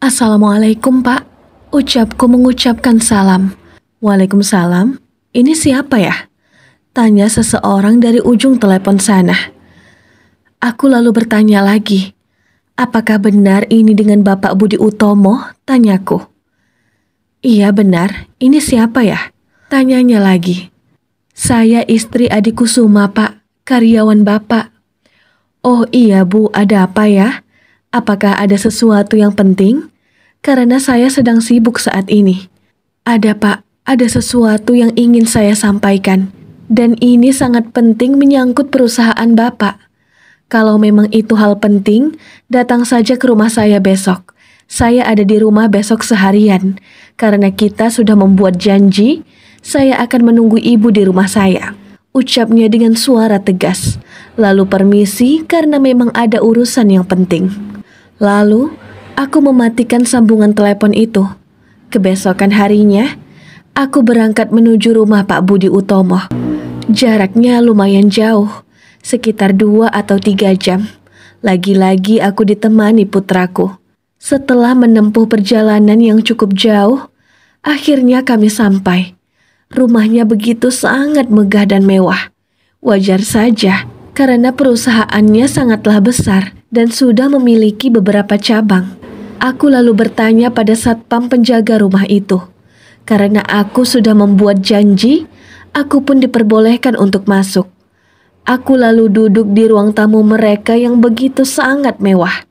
Assalamualaikum, Pak. Ucapku mengucapkan salam. Waalaikumsalam. Ini siapa ya? Tanya seseorang dari ujung telepon sana. Aku lalu bertanya lagi. Apakah benar ini dengan Bapak Budi Utomo? Tanyaku. Iya benar, ini siapa ya? Tanyanya lagi. Saya istri Adi Kusuma, Pak, karyawan Bapak. Oh iya Bu, ada apa ya? Apakah ada sesuatu yang penting? Karena saya sedang sibuk saat ini. Ada Pak, ada sesuatu yang ingin saya sampaikan. Dan ini sangat penting menyangkut perusahaan Bapak. Kalau memang itu hal penting, datang saja ke rumah saya besok. Saya ada di rumah besok seharian. Karena kita sudah membuat janji, saya akan menunggu ibu di rumah saya. Ucapnya dengan suara tegas. Lalu permisi karena memang ada urusan yang penting. Lalu, aku mematikan sambungan telepon itu. Kebesokan harinya, aku berangkat menuju rumah Pak Budi Utomo. Jaraknya lumayan jauh, sekitar 2 atau 3 jam. Lagi-lagi aku ditemani putraku. Setelah menempuh perjalanan yang cukup jauh, akhirnya kami sampai. Rumahnya begitu sangat megah dan mewah. Wajar saja, karena perusahaannya sangatlah besar dan sudah memiliki beberapa cabang. Aku lalu bertanya pada satpam penjaga rumah itu. Karena aku sudah membuat janji, aku pun diperbolehkan untuk masuk. Aku lalu duduk di ruang tamu mereka yang begitu sangat mewah.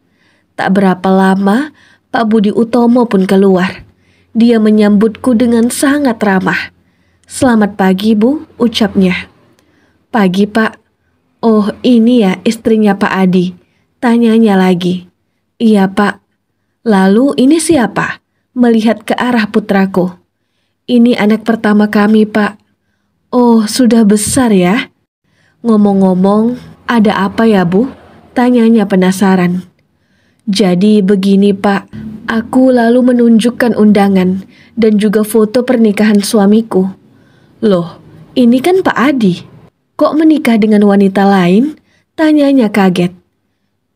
Tak berapa lama, Pak Budi Utomo pun keluar. Dia menyambutku dengan sangat ramah. Selamat pagi Bu, ucapnya. Pagi Pak. Oh ini ya istrinya Pak Adi. Tanyanya lagi. Iya Pak. Lalu ini siapa? Melihat ke arah putraku. Ini anak pertama kami Pak. Oh sudah besar ya. Ngomong-ngomong, ada apa ya Bu? Tanyanya penasaran. Jadi begini Pak, aku lalu menunjukkan undangan dan juga foto pernikahan suamiku. Loh, ini kan Pak Adi. Kok menikah dengan wanita lain? Tanyanya kaget.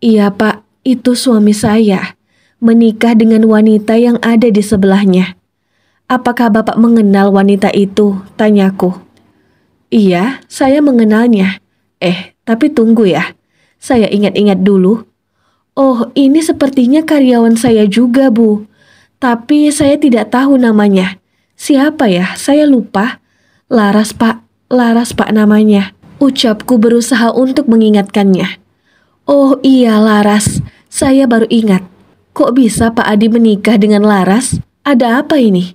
Iya Pak, itu suami saya. Menikah dengan wanita yang ada di sebelahnya. Apakah Bapak mengenal wanita itu? Tanyaku. Iya, saya mengenalnya. Tapi tunggu ya. Saya ingat-ingat dulu. Oh, ini sepertinya karyawan saya juga, Bu. Tapi saya tidak tahu namanya. Siapa ya? Saya lupa. Laras Pak namanya. Ucapku berusaha untuk mengingatkannya. Oh iya Laras, saya baru ingat. Kok bisa Pak Adi menikah dengan Laras? Ada apa ini?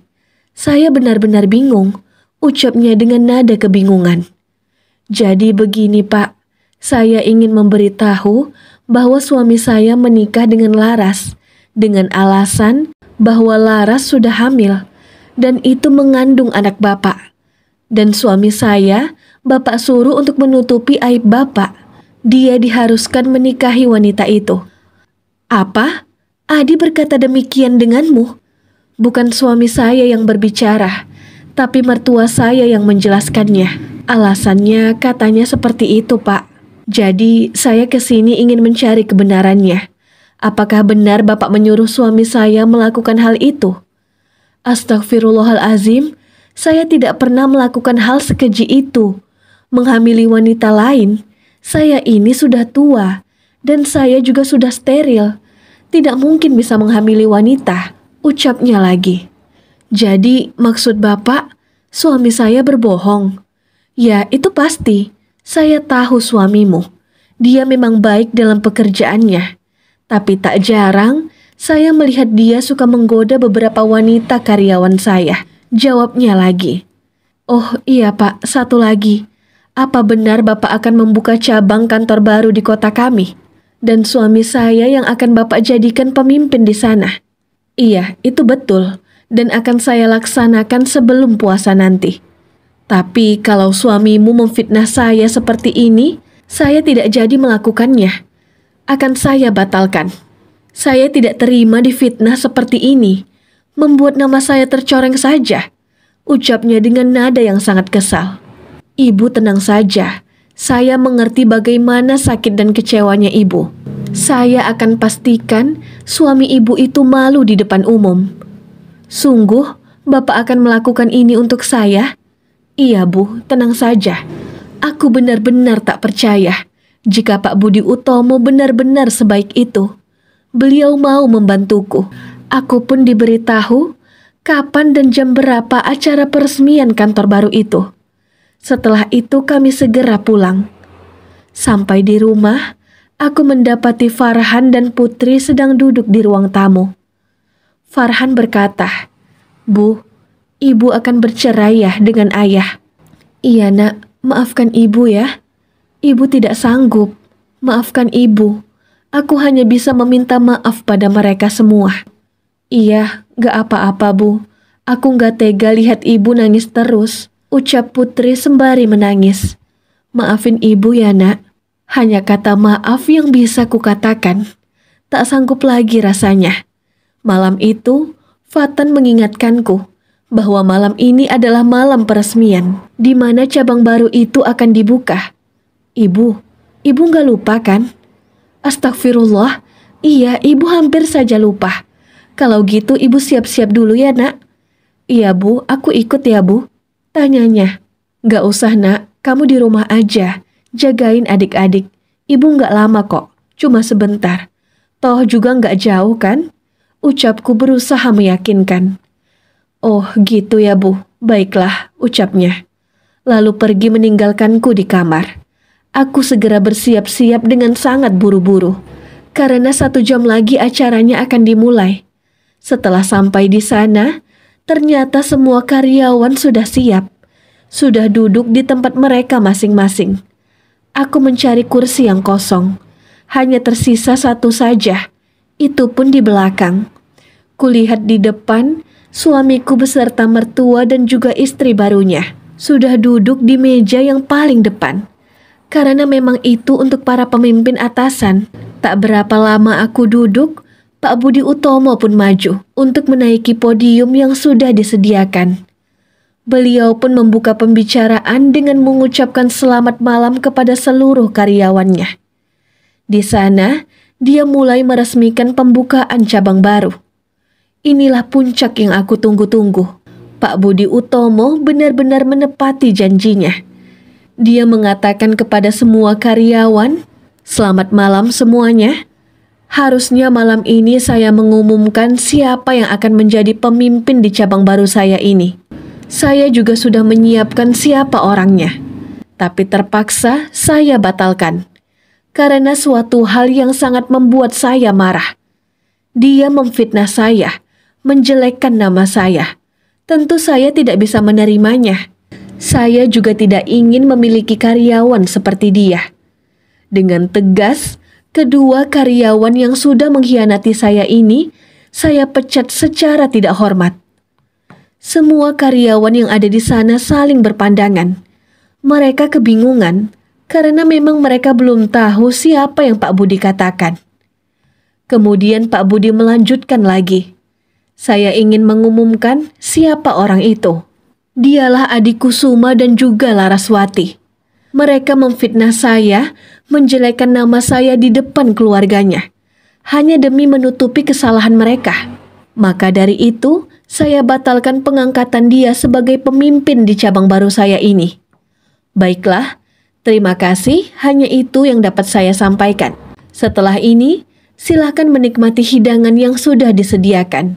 Saya benar-benar bingung. Ucapnya dengan nada kebingungan. Jadi begini Pak, saya ingin memberitahu bahwa suami saya menikah dengan Laras dengan alasan bahwa Laras sudah hamil dan itu mengandung anak Bapak. Dan suami saya, Bapak suruh untuk menutupi aib Bapak. Dia diharuskan menikahi wanita itu. Apa? Adi berkata demikian denganmu? Bukan suami saya yang berbicara, tapi mertua saya yang menjelaskannya. Alasannya katanya seperti itu, Pak. Jadi saya kesini ingin mencari kebenarannya. Apakah benar Bapak menyuruh suami saya melakukan hal itu? Astagfirullahalazim, saya tidak pernah melakukan hal sekeji itu. Menghamili wanita lain. Saya ini sudah tua dan saya juga sudah steril. Tidak mungkin bisa menghamili wanita, ucapnya lagi. Jadi maksud Bapak, suami saya berbohong? Ya, itu pasti. Saya tahu suamimu. Dia memang baik dalam pekerjaannya. Tapi tak jarang saya melihat dia suka menggoda beberapa wanita karyawan saya. Jawabnya lagi. Oh iya Pak, satu lagi. Apa benar Bapak akan membuka cabang kantor baru di kota kami? Dan suami saya yang akan Bapak jadikan pemimpin di sana? Iya, itu betul. Dan akan saya laksanakan sebelum puasa nanti. Tapi kalau suamimu memfitnah saya seperti ini, saya tidak jadi melakukannya. Akan saya batalkan. Saya tidak terima difitnah seperti ini. Membuat nama saya tercoreng saja. Ucapnya dengan nada yang sangat kesal. Ibu tenang saja. Saya mengerti bagaimana sakit dan kecewanya ibu. Saya akan pastikan suami ibu itu malu di depan umum. Sungguh, Bapak akan melakukan ini untuk saya? Iya, Bu, tenang saja. Aku benar-benar tak percaya jika Pak Budi Utomo benar-benar sebaik itu. Beliau mau membantuku. Aku pun diberitahu kapan dan jam berapa acara peresmian kantor baru itu. Setelah itu kami segera pulang. Sampai di rumah, aku mendapati Farhan dan Putri sedang duduk di ruang tamu. Farhan berkata, "Bu, ibu akan bercerai ya dengan ayah." "Iya nak, maafkan ibu ya. Ibu tidak sanggup. Maafkan ibu. Aku hanya bisa meminta maaf pada mereka semua." "Iya, gak apa-apa Bu. Aku gak tega lihat ibu nangis terus," ucap Putri sembari menangis. "Maafin ibu ya nak. Hanya kata maaf yang bisa kukatakan. Tak sanggup lagi rasanya." Malam itu, Fatan mengingatkanku bahwa malam ini adalah malam peresmian, di mana cabang baru itu akan dibuka. Ibu gak lupa kan?" "Astagfirullah, iya ibu hampir saja lupa. Kalau gitu ibu siap-siap dulu ya nak." "Iya Bu, aku ikut ya Bu." Tanyanya, "Gak usah nak, kamu di rumah aja. Jagain adik-adik. Ibu gak lama kok, cuma sebentar. Toh juga gak jauh kan?" Ucapku berusaha meyakinkan. "Oh gitu ya Bu, baiklah," ucapnya. Lalu pergi meninggalkanku di kamar. Aku segera bersiap-siap dengan sangat buru-buru, karena 1 jam lagi acaranya akan dimulai. Setelah sampai di sana, ternyata semua karyawan sudah siap. Sudah duduk di tempat mereka masing-masing. Aku mencari kursi yang kosong. Hanya tersisa 1 saja. Itu pun di belakang. Kulihat di depan, suamiku beserta mertua dan juga istri barunya sudah duduk di meja yang paling depan. Karena memang itu untuk para pemimpin atasan. Tak berapa lama aku duduk, Pak Budi Utomo pun maju untuk menaiki podium yang sudah disediakan. Beliau pun membuka pembicaraan dengan mengucapkan selamat malam kepada seluruh karyawannya. Di sana, dia mulai meresmikan pembukaan cabang baru. Inilah puncak yang aku tunggu-tunggu. Pak Budi Utomo benar-benar menepati janjinya. Dia mengatakan kepada semua karyawan, "Selamat malam semuanya. Harusnya malam ini saya mengumumkan siapa yang akan menjadi pemimpin di cabang baru saya ini. Saya juga sudah menyiapkan siapa orangnya. Tapi terpaksa saya batalkan. Karena suatu hal yang sangat membuat saya marah. Dia memfitnah saya, menjelekkan nama saya. Tentu saya tidak bisa menerimanya. Saya juga tidak ingin memiliki karyawan seperti dia." Dengan tegas, kedua karyawan yang sudah mengkhianati saya ini, saya pecat secara tidak hormat. Semua karyawan yang ada di sana saling berpandangan. Mereka kebingungan, karena memang mereka belum tahu siapa yang Pak Budi katakan. Kemudian Pak Budi melanjutkan lagi. "Saya ingin mengumumkan siapa orang itu. Dialah adikku Suma dan juga Laraswati. Mereka memfitnah saya, menjelekkan nama saya di depan keluarganya, hanya demi menutupi kesalahan mereka. Maka dari itu, saya batalkan pengangkatan dia sebagai pemimpin di cabang baru saya ini." "Baiklah, terima kasih, hanya itu yang dapat saya sampaikan. Setelah ini, silakan menikmati hidangan yang sudah disediakan."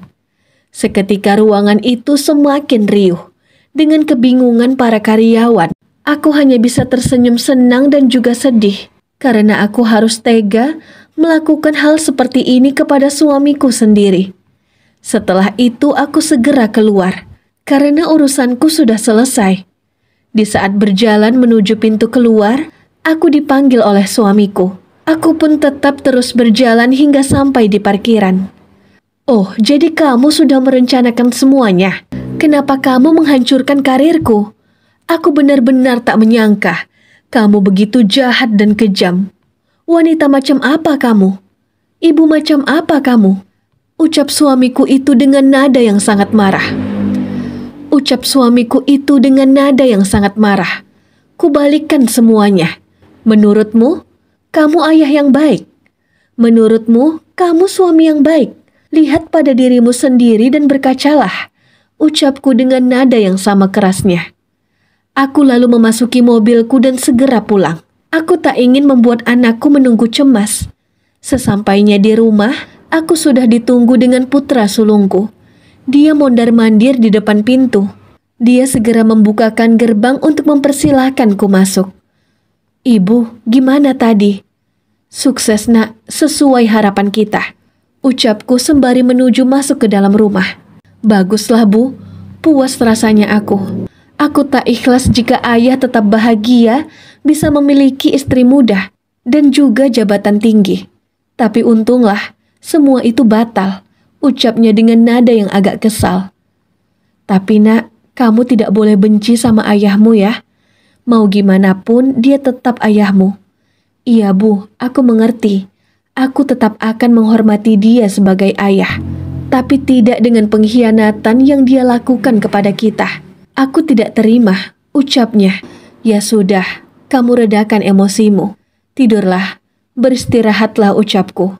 Seketika ruangan itu semakin riuh. Dengan kebingungan para karyawan, aku hanya bisa tersenyum senang dan juga sedih. Karena aku harus tega melakukan hal seperti ini kepada suamiku sendiri. Setelah itu aku segera keluar, karena urusanku sudah selesai. Di saat berjalan menuju pintu keluar, aku dipanggil oleh suamiku. Aku pun tetap terus berjalan hingga sampai di parkiran. "Oh, jadi kamu sudah merencanakan semuanya? Kenapa kamu menghancurkan karirku? Aku benar-benar tak menyangka kamu begitu jahat dan kejam. Wanita macam apa kamu? Ibu macam apa kamu?" Ucap suamiku itu dengan nada yang sangat marah. Kubalikkan semuanya. "Menurutmu, kamu ayah yang baik. Menurutmu, kamu suami yang baik. Lihat pada dirimu sendiri dan berkacalah, ucapku dengan nada yang sama kerasnya. Aku lalu memasuki mobilku dan segera pulang. Aku tak ingin membuat anakku menunggu cemas. Sesampainya di rumah, aku sudah ditunggu dengan putra sulungku. Dia mondar-mandir di depan pintu. Dia segera membukakan gerbang untuk mempersilahkanku masuk. "Ibu, gimana tadi?" "Sukses, Nak, sesuai harapan kita," ucapku sembari menuju masuk ke dalam rumah. "Baguslah, Bu. Puas rasanya aku. Aku tak ikhlas jika ayah tetap bahagia bisa memiliki istri muda dan juga jabatan tinggi. Tapi untunglah, semua itu batal," ucapnya dengan nada yang agak kesal. "Tapi Nak, kamu tidak boleh benci sama ayahmu ya. Mau gimana pun dia tetap ayahmu." "Iya Bu, aku mengerti. Aku tetap akan menghormati dia sebagai ayah. Tapi tidak dengan pengkhianatan yang dia lakukan kepada kita. Aku tidak terima," ucapnya. "Ya sudah, kamu redakan emosimu. Tidurlah, beristirahatlah," ucapku.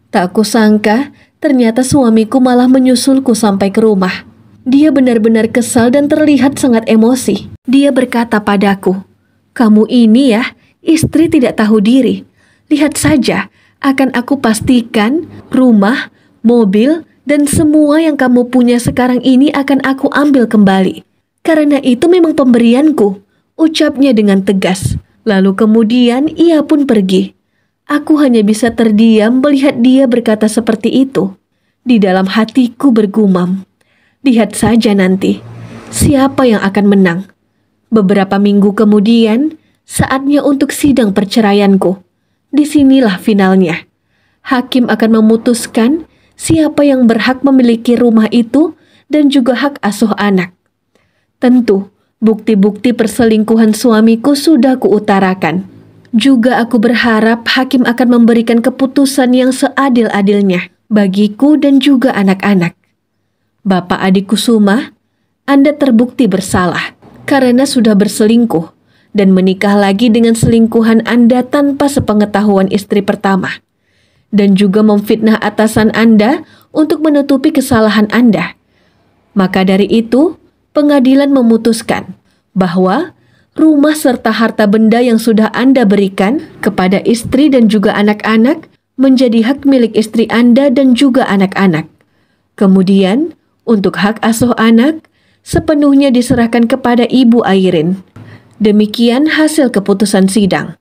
Tak kusangka, ternyata suamiku malah menyusulku sampai ke rumah. Dia benar-benar kesal dan terlihat sangat emosi. Dia berkata padaku, "Kamu ini ya, istri tidak tahu diri. Lihat saja, akan aku pastikan rumah, mobil, dan semua yang kamu punya sekarang ini akan aku ambil kembali. Karena itu memang pemberianku," ucapnya dengan tegas. Lalu kemudian ia pun pergi. Aku hanya bisa terdiam melihat dia berkata seperti itu. Di dalam hatiku bergumam, "Lihat saja nanti, siapa yang akan menang." Beberapa minggu kemudian, saatnya untuk sidang perceraianku. Disinilah finalnya. Hakim akan memutuskan siapa yang berhak memiliki rumah itu dan juga hak asuh anak. Tentu, bukti-bukti perselingkuhan suamiku sudah kuutarakan. Juga aku berharap hakim akan memberikan keputusan yang seadil-adilnya bagiku dan juga anak-anak. Bapak Adi Kusuma, Anda terbukti bersalah karena sudah berselingkuh dan menikah lagi dengan selingkuhan Anda tanpa sepengetahuan istri pertama. Dan juga memfitnah atasan Anda untuk menutupi kesalahan Anda. Maka dari itu, pengadilan memutuskan bahwa rumah serta harta benda yang sudah Anda berikan kepada istri dan juga anak-anak menjadi hak milik istri Anda dan juga anak-anak. Kemudian, untuk hak asuh anak, sepenuhnya diserahkan kepada Ibu Airin. Demikian hasil keputusan sidang.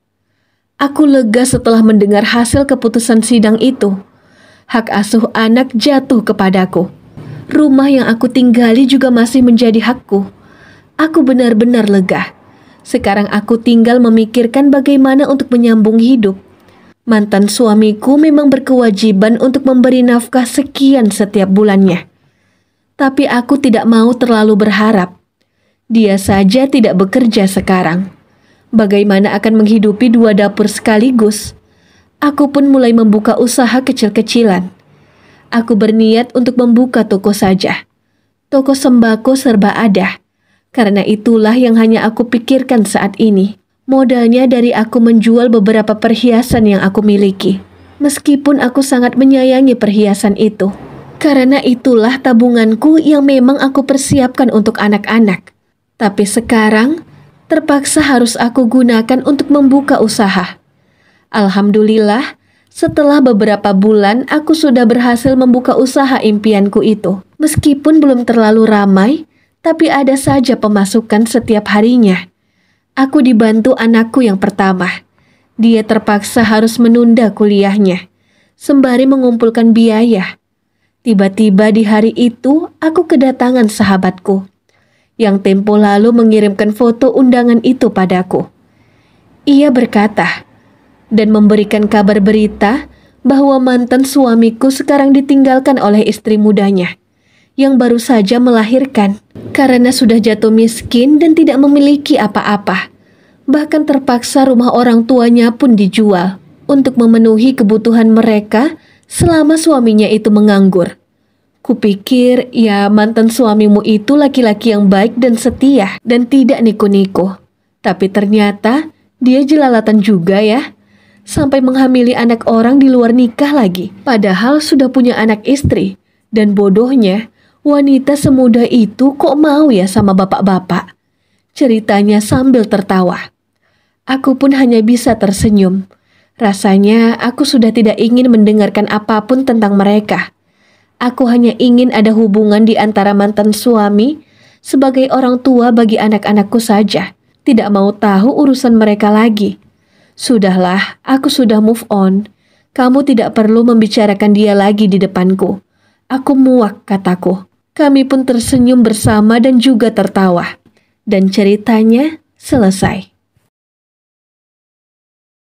Aku lega setelah mendengar hasil keputusan sidang itu. Hak asuh anak jatuh kepadaku. Rumah yang aku tinggali juga masih menjadi hakku. Aku benar-benar lega. Sekarang aku tinggal memikirkan bagaimana untuk menyambung hidup. Mantan suamiku memang berkewajiban untuk memberi nafkah sekian setiap bulannya. Tapi aku tidak mau terlalu berharap. Dia saja tidak bekerja sekarang. Bagaimana akan menghidupi dua dapur sekaligus? Aku pun mulai membuka usaha kecil-kecilan. Aku berniat untuk membuka toko saja. Toko sembako serba ada. Karena itulah yang hanya aku pikirkan saat ini. Modalnya dari aku menjual beberapa perhiasan yang aku miliki. Meskipun aku sangat menyayangi perhiasan itu. Karena itulah tabunganku yang memang aku persiapkan untuk anak-anak. Tapi sekarang, terpaksa harus aku gunakan untuk membuka usaha. Alhamdulillah, setelah beberapa bulan aku sudah berhasil membuka usaha impianku itu. Meskipun belum terlalu ramai, tapi ada saja pemasukan setiap harinya. Aku dibantu anakku yang pertama. Dia terpaksa harus menunda kuliahnya, sembari mengumpulkan biaya. Tiba-tiba di hari itu, aku kedatangan sahabatku, yang tempo lalu mengirimkan foto undangan itu padaku. Ia berkata, dan memberikan kabar berita bahwa mantan suamiku sekarang ditinggalkan oleh istri mudanya, yang baru saja melahirkan karena sudah jatuh miskin dan tidak memiliki apa-apa. Bahkan terpaksa rumah orang tuanya pun dijual untuk memenuhi kebutuhan mereka selama suaminya itu menganggur. Kupikir ya mantan suamimu itu laki-laki yang baik dan setia dan tidak niku-niku. Tapi ternyata dia jelalatan juga ya. sampai menghamili anak orang di luar nikah lagi. Padahal sudah punya anak istri. Dan bodohnya, wanita semuda itu kok mau ya sama bapak-bapak? Ceritanya sambil tertawa. Aku pun hanya bisa tersenyum. Rasanya aku sudah tidak ingin mendengarkan apapun tentang mereka. Aku hanya ingin ada hubungan di antara mantan suami sebagai orang tua bagi anak-anakku saja. Tidak mau tahu urusan mereka lagi. Sudahlah, aku sudah move on. Kamu tidak perlu membicarakan dia lagi di depanku. Aku muak, kataku. Kami pun tersenyum bersama dan juga tertawa. Dan ceritanya selesai.